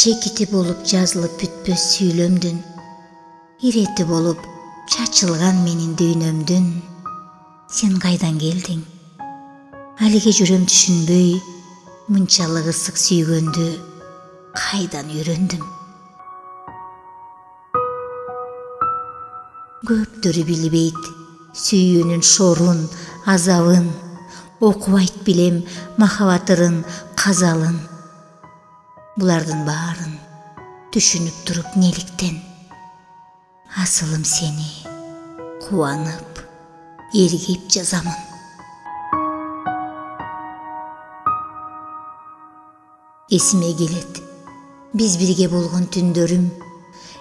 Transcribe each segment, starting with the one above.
чекити болуп жазылып бүтпөс сүйлөмдүн, ирети болуп чачылган менин дүйнөмдүн. Сен кайдан келдиң? Алиге жүрөм түшүнбөй, мынчалык ысык сүйгөндү кайдан үйрөндүм? Көптөрү билбейт сүйүүнүн шорун, азабын, окубайт билем махабатырын, казалын. Булардын баарын түшүнүп туруп неликтен? Асылым сени кубанып, эргип жазамын. Эсиме келет биз бирге болгон түндөрүм,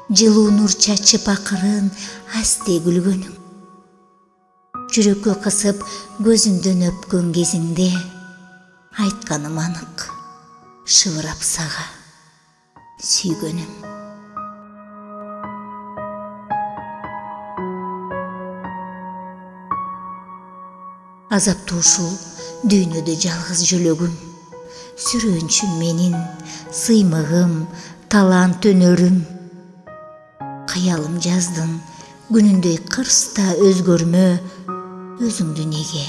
жылуу нур чачып акырын асте күлгөнүң. Жүрөккө кысып көзүмдөн өпкөн кезиңде, айтканым анык, шыбырап сага сүйгөнүм. Азаптуу ушул дүйнөдө жалгыз жөлөгүм, сүрөөнчү менин сыймыгым, талант өнөрүм. Кыялым жаздың күнүндөй кырста өзгөрмө, өзүңдү неге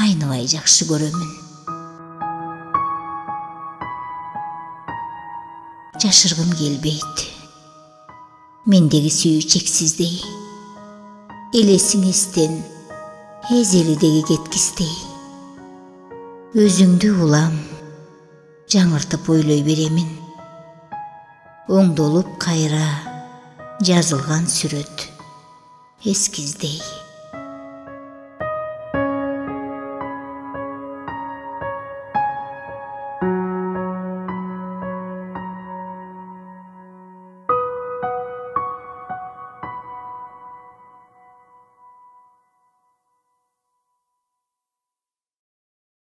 айныбай жакшы көрөмүн. Жашыргым келбейт мендеги сүйүү чексиздей, элесиң эстен эзелидеги кеткистей. Өзүңдү улам жаңыртып ойлой беремин, оңдолуп кайра жазылган сүрөт эскиздей.